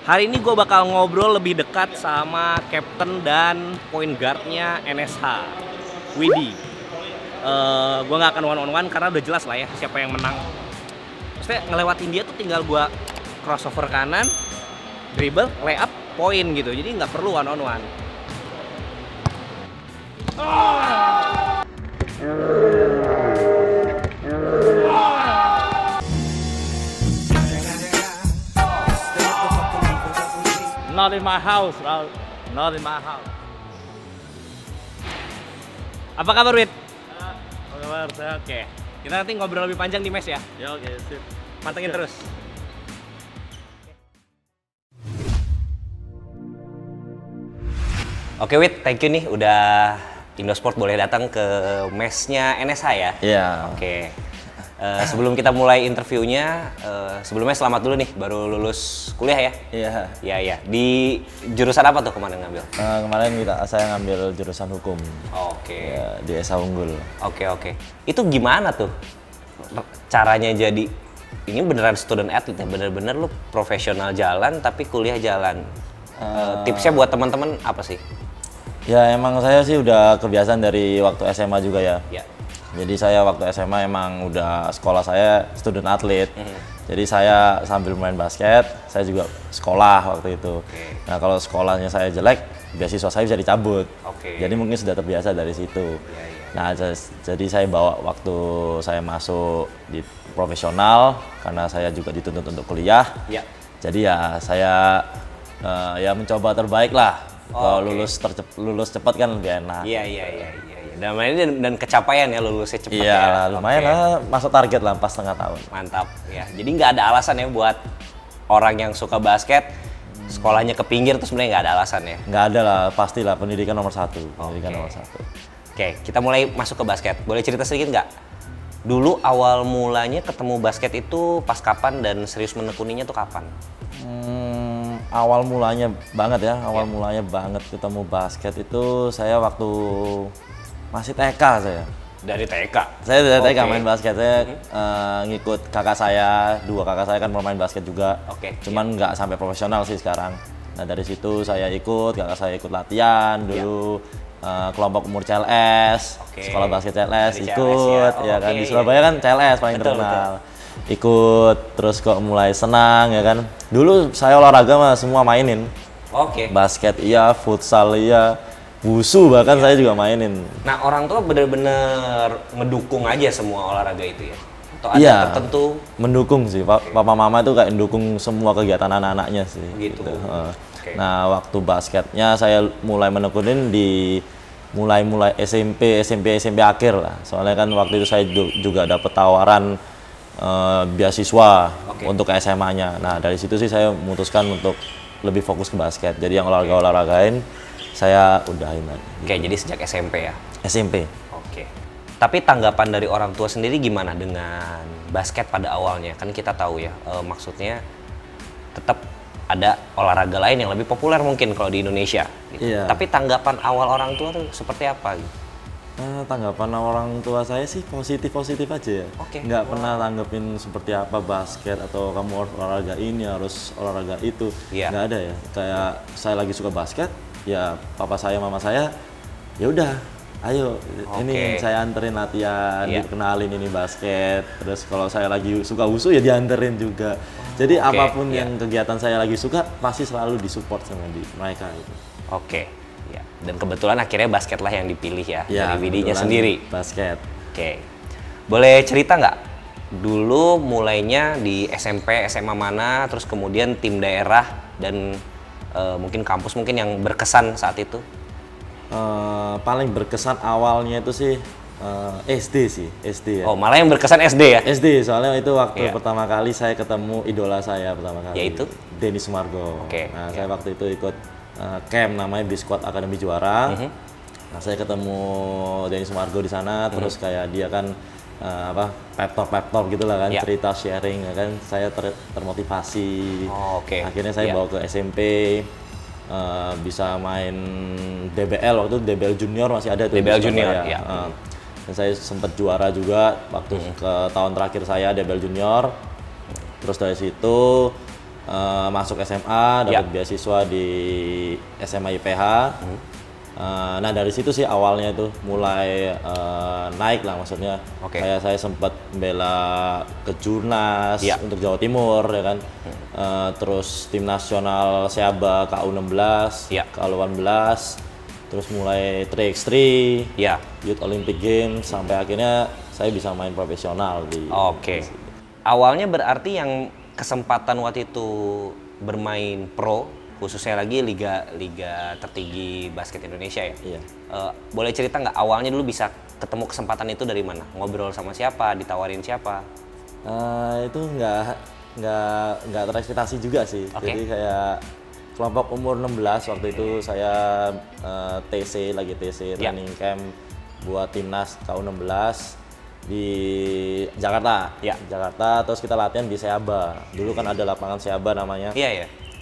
Hari ini gue bakal ngobrol lebih dekat sama captain dan point guardnya NSH, Widi. Gue nggak akan one on one karena udah jelas lah ya siapa yang menang. Maksudnya ngelewatin dia tuh tinggal gue crossover kanan, dribble, layup, point gitu. Jadi nggak perlu one on one. Not in my house, Raul. Not in my house. Apa kabar, Wid? Apa kabar? Saya Oke. Kita nanti ngobrol lebih panjang di mes ya. ya oke, sip. Pantengin terus. Oke, Wid, thank you nih udah Indosport boleh datang ke mesnya NSH ya. Iya. Oke. Sebelum kita mulai interviewnya, sebelumnya selamat dulu nih, baru lulus kuliah ya? Iya. Iya, iya. Di jurusan apa tuh kemarin ngambil? Kemarin saya ngambil jurusan hukum. Oke. Ya, di Esa Unggul. Oke, oke. Itu gimana tuh caranya jadi, ini beneran student athlete ya? Bener-bener lu profesional jalan tapi kuliah jalan. Tipsnya buat teman-teman apa sih? Ya emang saya sih udah kebiasaan dari waktu SMA juga ya. Ya. Jadi saya waktu SMA emang udah sekolah saya student athlete. Jadi saya sambil main basket, saya juga sekolah waktu itu. Nah kalau sekolahnya saya jelek, beasiswa saya bisa dicabut. Jadi mungkin sudah terbiasa dari situ. Nah jadi saya bawa waktu saya masuk di profesional, karena saya juga dituntut untuk kuliah. Jadi ya saya ya mencoba terbaik lah. Kalau lulus cepat kan lebih enak. Iya. Dan kecapaian ya lulusnya cepat iya, ya. Lumayan lah, masuk target lah pas setengah tahun. Mantap ya. Jadi nggak ada alasan ya buat orang yang suka basket sekolahnya ke pinggir tuh sebenarnya nggak ada alasan ya. Nggak ada lah, pastilah pendidikan nomor satu. Pendidikan nomor satu. Oke, kita mulai masuk ke basket. Boleh cerita sedikit nggak? Dulu awal mulanya ketemu basket itu pas kapan dan serius menekuninya tuh kapan? Awal mulanya banget ya, mulanya banget ketemu basket itu saya waktu masih TK saya. Dari TK? Saya dari TK main basket, saya ngikut kakak saya, dua kakak saya kan bermain basket juga. Cuman nggak sampai profesional sih sekarang. Nah dari situ saya ikut, kakak saya ikut latihan dulu, kelompok umur CLS, sekolah basket CLS, dari ikut, CLS, ya kan di Surabaya kan CLS paling terkenal. Ikut, terus kok mulai senang ya kan. Dulu saya olahraga mah semua mainin. Basket iya, futsal iya, wusu bahkan saya juga mainin. Nah orang tua bener-bener ngedukung aja semua olahraga itu ya? Atau ada tertentu? Mendukung sih, papa mama itu kayak mendukung semua kegiatan anak-anaknya sih. Gitu. Nah waktu basketnya saya mulai menekunin di mulai SMP akhir lah. Soalnya kan waktu itu saya juga dapat tawaran beasiswa untuk SMA-nya. Nah dari situ sih saya memutuskan untuk lebih fokus ke basket. Jadi yang olahragain saya udahin lagi. Jadi sejak SMP ya? SMP. Tapi tanggapan dari orang tua sendiri gimana dengan basket pada awalnya? Kan kita tahu ya, maksudnya tetap ada olahraga lain yang lebih populer mungkin kalau di Indonesia. Gitu. Tapi tanggapan awal orang tua tuh seperti apa? Gitu? Tanggapan orang tua saya sih positif aja ya. Nggak pernah tanggepin seperti apa basket atau kamu harus olahraga ini, harus olahraga itu. Nggak ada ya. Kayak saya lagi suka basket, ya papa saya, mama saya, ya udah, ayo ini saya anterin latihan, dikenalin ini basket. Terus kalau saya lagi suka wusu ya dianterin juga. Jadi apapun yang kegiatan saya lagi suka pasti selalu disupport sama mereka itu. Dan kebetulan akhirnya basket lah yang dipilih ya dari Widinya sendiri. Basket. Boleh cerita nggak? Dulu mulainya di SMP, SMA mana, terus kemudian tim daerah dan mungkin kampus mungkin yang berkesan saat itu? Paling berkesan awalnya itu sih SD ya. Malah yang berkesan SD ya? SD, soalnya itu waktu pertama kali saya ketemu idola saya pertama kali. Yaitu? Denny Sumargo. Nah saya waktu itu ikut camp namanya Bisquad Akademi Juara. Nah saya ketemu Denny Sumargo di sana, terus kayak dia kan pep talk gitu lah kan, cerita sharing ya kan, saya termotivasi. Akhirnya saya bawa ke SMP, bisa main DBL, waktu itu DBL Junior masih ada tuh. DBL Junior ya. Dan saya sempat juara juga waktu ke tahun terakhir saya DBL Junior. Terus dari situ masuk SMA, dapat beasiswa di SMA IPH. Nah dari situ sih awalnya itu mulai naik lah, maksudnya kayak saya sempat bela kejurnas untuk Jawa Timur ya kan, terus tim nasional Seaba KU16, KU18, terus mulai 3x3, Youth Olympic Games, sampai akhirnya saya bisa main profesional di. Awalnya berarti yang kesempatan waktu itu bermain pro, khususnya lagi liga tertinggi basket Indonesia ya. Iya. Boleh cerita nggak awalnya dulu bisa ketemu kesempatan itu dari mana? Ngobrol sama siapa? Ditawarin siapa? Itu nggak terekspektasi juga sih. Jadi kayak kelompok umur 16 waktu itu saya TC training camp buat timnas KU16 di Jakarta. Jakarta, terus kita latihan di Seaba. Dulu kan ada lapangan Seaba namanya.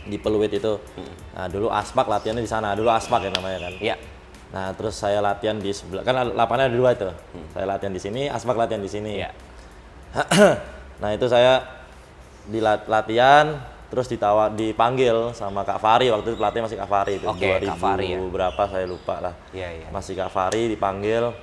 Di Peluit itu. Nah, dulu Aspak latihannya di sana. Dulu Aspak ya namanya kan. Nah, terus saya latihan di sebelah, kan lapangannya ada 2 itu. Saya latihan di sini, Aspak latihan di sini. Nah, itu saya di latihan terus dipanggil sama Kak Fari, waktu itu pelatih masih Kak Fari itu. 2000 Kak Fari, berapa saya lupa lah. Masih Kak Fari dipanggil.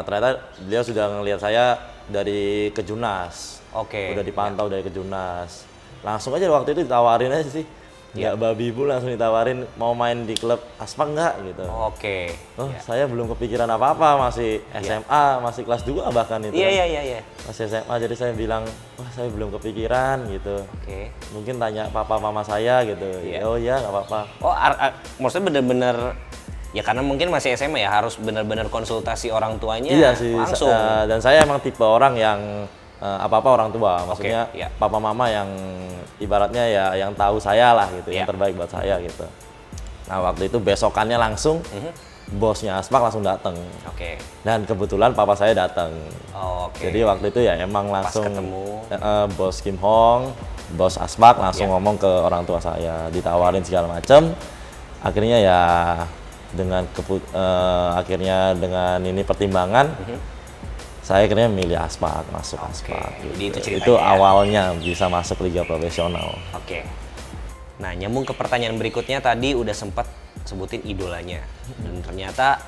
Ternyata beliau sudah ngelihat saya dari Kejurnas. Udah dipantau dari Kejurnas. Langsung aja waktu itu ditawarin aja sih, nggak babi bu, langsung ditawarin mau main di klub Aspak nggak gitu. Saya belum kepikiran apa-apa, masih SMA, masih kelas 2 bahkan itu. Masih SMA, jadi saya bilang, wah saya belum kepikiran gitu. Mungkin tanya papa mama saya gitu. Oh iya nggak apa-apa. Maksudnya bener-bener ya karena mungkin masih SMA ya, harus bener-bener konsultasi orang tuanya. Iya sih, langsung. Dan saya emang tipe orang yang apa-apa orang tua, maksudnya papa mama yang ibaratnya ya yang tahu saya lah gitu, yang terbaik buat saya gitu. Nah waktu itu besokannya langsung bosnya Aspak langsung datang. Dan kebetulan papa saya datang. Jadi waktu itu ya emang langsung bos Kim Hong, bos Aspak langsung ngomong ke orang tua saya, ditawarin segala macam. Akhirnya ya akhirnya dengan ini pertimbangan. Saya akhirnya milih Aspak, masuk Aspak. Gitu. Itu awalnya bisa masuk liga profesional. Nah, nyambung ke pertanyaan berikutnya, tadi udah sempat sebutin idolanya. Dan ternyata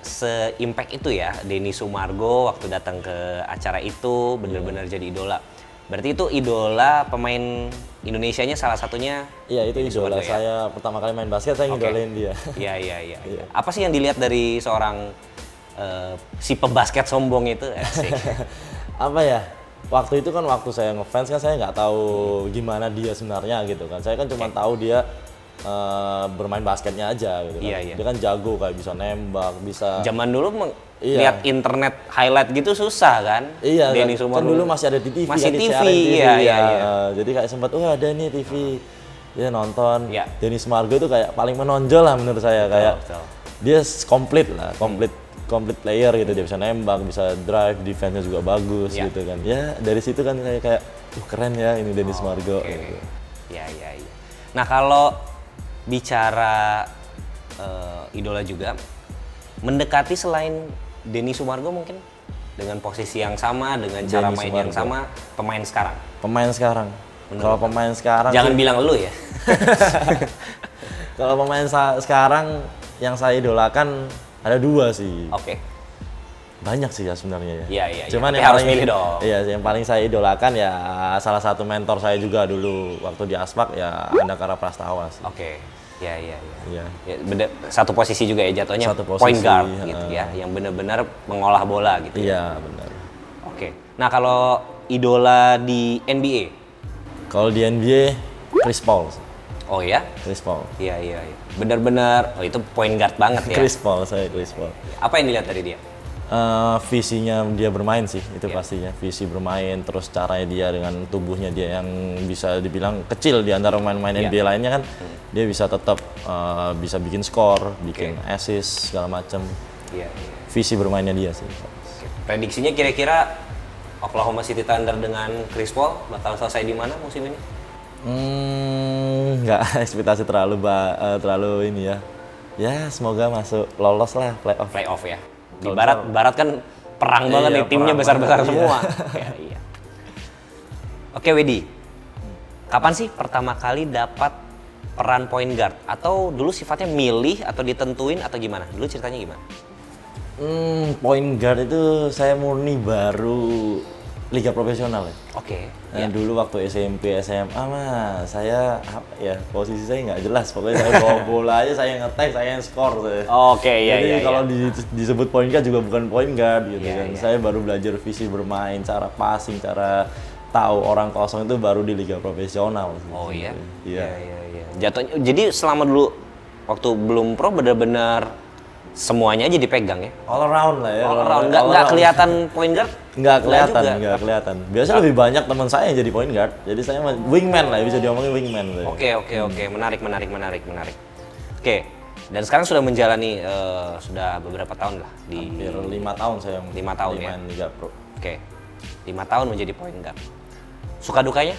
se-impact itu ya Denny Sumargo waktu datang ke acara itu benar-benar jadi idola. Berarti itu idola pemain Indonesianya salah satunya? Iya, itu idola saya. Pertama kali main basket saya ngidolain dia. Iya. Apa sih yang dilihat dari seorang si pebasket sombong itu? Apa ya, waktu itu kan waktu saya ngefans kan saya nggak tahu gimana dia sebenarnya gitu kan. Saya kan cuma tahu dia bermain basketnya aja gitu kan. Dia kan jago, kayak bisa nembak, bisa. Zaman dulu lihat internet highlight gitu susah kan? Denny Sumargo kan dulu masih ada di TV. Masih kan, TV, jadi kayak sempat ada nih TV. Dia nonton. Denny Sumargo itu kayak paling menonjol lah menurut saya. Betul. Dia komplit complete player gitu, dia bisa nembak, bisa drive, defense-nya juga bagus gitu kan. Ya dari situ kan kayak keren ya ini Denny Sumargo. Gitu. Iya. Nah kalau bicara idola juga, mendekati selain Denny Sumargo mungkin dengan posisi yang sama, dengan cara main yang sama, pemain sekarang. Kalau pemain sekarang jangan bilang lu ya. Kalau pemain sekarang yang saya idolakan ada 2 sih. Banyak sih ya sebenarnya ya. Cuman yang harus milih dong. Iya, yang paling saya idolakan ya salah satu mentor saya juga dulu waktu di Aspak ya Andakara Prastawa sih. Iya. Satu posisi juga ya jatuhnya, point guard gitu ya, yang benar-benar mengolah bola gitu. Iya, benar. Nah, kalau idola di NBA? Kalau di NBA Chris Paul. Chris Paul. Iya. Benar-benar itu point guard banget ya. Chris Paul. Apa yang dilihat dari dia? Visinya dia bermain sih, itu pastinya. Visi bermain, terus caranya dia dengan tubuhnya dia yang bisa dibilang kecil di antara pemain-pemain NBA lainnya kan. Dia bisa tetap bisa bikin skor, bikin assist segala macam. Visi bermainnya dia sih. Prediksinya kira-kira Oklahoma City Thunder dengan Chris Paul bakal selesai di mana musim ini? Nggak ekspektasi terlalu ini ya. Ya semoga masuk lolos lah playoff ya. Di barat kan perang banget nih, timnya besar-besar semua. Oke Wedi, Kapan sih pertama kali dapat peran point guard? Atau dulu sifatnya milih atau ditentuin atau gimana? Dulu ceritanya gimana? Point guard itu saya murni baru liga profesional ya. Oke. Nah, dulu waktu SMP, SMA mah saya posisi saya nggak jelas. Pokoknya saya bawa bola aja, saya ngetek, saya yang skor. Oke, iya. Jadi kalau disebut point guard juga bukan point guard gitu kan. Iya. Saya baru belajar visi bermain, cara passing, cara tahu orang kosong itu baru di liga profesional. Oh iya? Iya. Jatuhnya, jadi selama dulu waktu belum pro benar-benar semuanya aja dipegang ya? All around lah ya. All around, nggak kelihatan point guard? Nggak kelihatan. Biasanya lebih banyak teman saya yang jadi point guard. Jadi saya wingman lah, bisa diomongin wingman. Oke. Menarik. Oke. Dan sekarang sudah menjalani sudah beberapa tahun lah di hampir 5 tahun saya 5 tahun ya. main Liga Pro. Oke. 5 tahun menjadi point guard. Suka dukanya?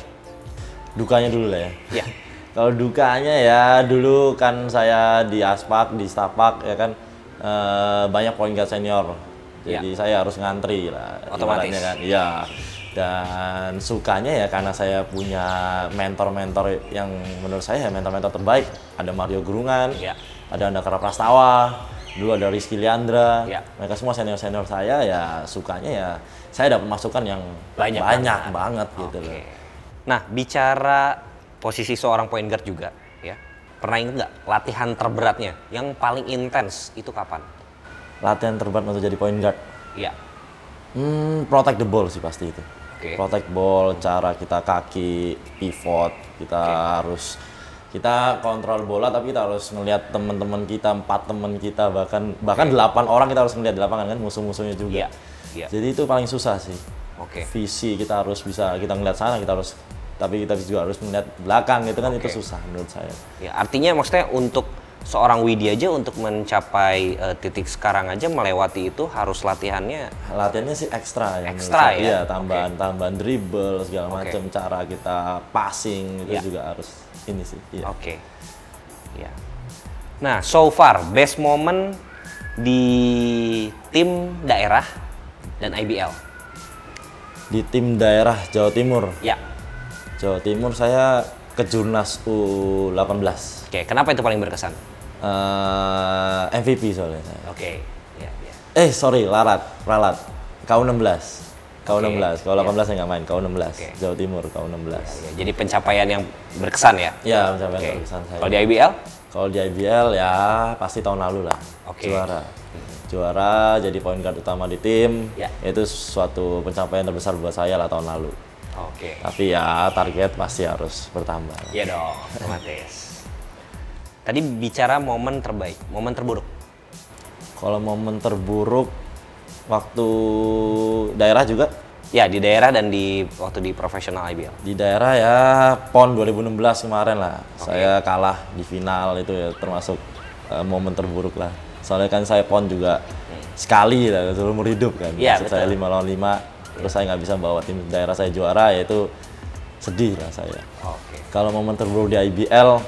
Dukanya dulu lah ya. Iya. Kalau dukanya ya dulu kan saya di Aspak, di Stapak ya kan banyak point guard senior. Jadi saya harus ngantri lah. Otomatis kan. Iya. Dan sukanya ya karena saya punya mentor-mentor yang menurut saya mentor-mentor terbaik. Ada Mario Gurungan, ada Andakara Prastawa, dulu ada Rizky Liandra. Mereka semua senior-senior saya, ya sukanya ya saya dapat masukan yang banyak banget gitu loh. Nah, bicara posisi seorang point guard juga ya. Pernah ingat nggak latihan terberatnya yang paling intens itu kapan? Latihan terberat untuk jadi point guard? Iya. Protect the ball sih pasti itu. Protect ball, cara kita kaki, pivot, kita harus kontrol bola, tapi kita harus ngelihat teman-teman kita, 4 teman kita, bahkan 8 orang kita harus ngelihat di lapangan kan, musuh-musuhnya juga. Jadi itu paling susah sih. Visi kita harus bisa, kita ngelihat sana, tapi kita juga harus melihat belakang, itu kan itu susah menurut saya. Ya, artinya maksudnya untuk seorang Widi aja untuk mencapai titik sekarang aja melewati itu harus latihannya sih ekstra ya. Ekstra ya? Iya, tambahan dribble segala macam, cara kita passing itu juga harus ini sih. Iya. Nah, so far best moment di tim daerah dan IBL? Di tim daerah Jawa Timur? Ya. Jawa Timur saya ke Jurnas U18. Kenapa itu paling berkesan? MVP soalnya saya. Iya. Ralat. K16. Kalau 18 saya nggak main, K16. Jawa Timur, K16. Jadi pencapaian yang berkesan ya? Iya, pencapaian berkesan saya. Kalau di IBL? Kalau di IBL ya pasti tahun lalu lah. Juara, jadi point guard utama di tim. Itu suatu pencapaian terbesar buat saya lah tahun lalu. Tapi ya target pasti harus bertambah. Iya dong, otomatis. Tadi bicara momen terbaik, momen terburuk. Kalau momen terburuk waktu daerah juga? Ya, di daerah dan waktu di profesional IBL. Di daerah ya PON 2016 kemarin lah. Saya kalah di final itu ya termasuk momen terburuk lah. Soalnya kan saya PON juga sekali lah seumur hidup kan. Saya 5 lawan 5. Terus saya nggak bisa bawa tim daerah saya juara, ya itu sedih lah saya. Kalau momen terburuk di IBL,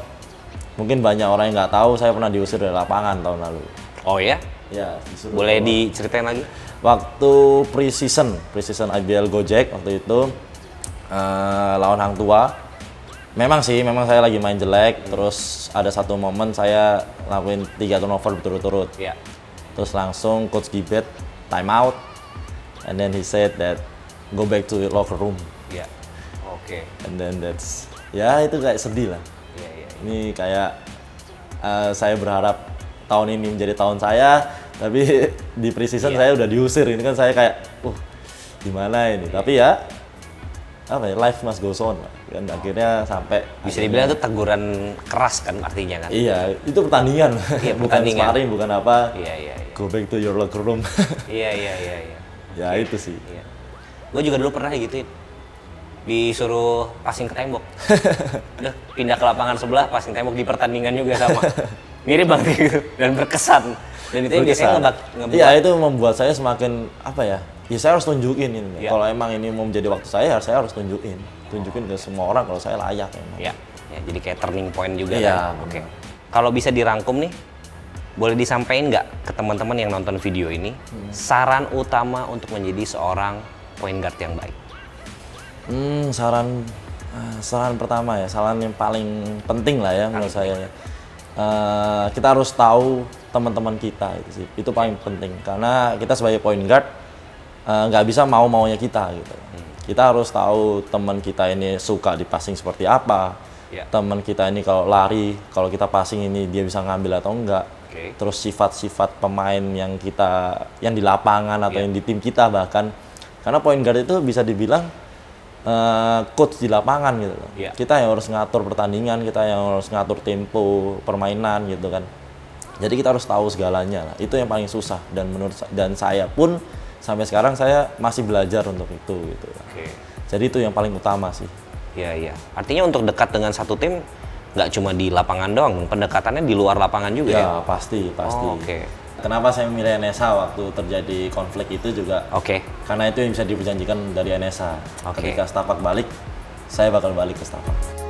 mungkin banyak orang yang nggak tahu saya pernah diusir dari lapangan tahun lalu. Oh ya? Ya. Boleh diceritain lagi? Waktu pre-season IBL Gojek waktu itu lawan Hang Tua. Memang saya lagi main jelek. Terus ada satu momen saya lakuin 3 turnover berturut-turut. Terus langsung Coach Gibet time out. And then he said that go back to your locker room. And then itu kayak sedih lah. Ini kayak saya berharap tahun ini menjadi tahun saya, tapi di pre-season saya udah diusir. Ini kan saya kayak, gimana ini? Tapi ya, life must go on lah. Dan akhirnya sampai bisa dibilang itu teguran keras kan artinya kan? Iya, itu pertandingan, bukan sparring, bukan apa. Iya. Go back to your locker room. Iya. Ya itu sih. Gue juga dulu pernah gituin. Disuruh passing ke tembok. Udah pindah ke lapangan sebelah, passing tembok di pertandingan juga sama. Mirip banget gitu dan berkesan. Dan itu yang biasanya ngebuat. Iya, itu membuat saya semakin ya saya harus tunjukin ini. Kalau emang ini mau menjadi waktu saya harus tunjukin ke semua orang kalau saya layak emang. Ya, jadi kayak turning point juga kan. Kalau bisa dirangkum nih, boleh disampaikan nggak ke teman-teman yang nonton video ini saran utama untuk menjadi seorang point guard yang baik? Saran Saran pertama ya, saran yang paling penting lah ya menurut saya ya. Kita harus tahu teman-teman kita itu sih, itu paling penting karena kita sebagai point guard nggak bisa mau-maunya kita gitu. Kita harus tahu teman kita ini suka di passing seperti apa, teman kita ini kalau lari, kalau kita passing ini dia bisa ngambil atau enggak. Terus sifat-sifat pemain yang di lapangan atau yang di tim kita bahkan, karena point guard itu bisa dibilang coach di lapangan gitu loh. Kita yang harus ngatur pertandingan, kita yang harus ngatur tempo permainan gitu kan. Jadi kita harus tahu segalanya lah. Itu yang paling susah dan dan saya pun sampai sekarang saya masih belajar untuk itu gitu. Jadi itu yang paling utama sih. Iya. Artinya untuk dekat dengan satu tim nggak cuma di lapangan doang, pendekatannya di luar lapangan juga ya? Pasti. Oh, Kenapa saya memilih NSH waktu terjadi konflik itu juga? Karena itu yang bisa diperjanjikan dari NSH. Ketika Setapak balik, saya bakal balik ke Setapak.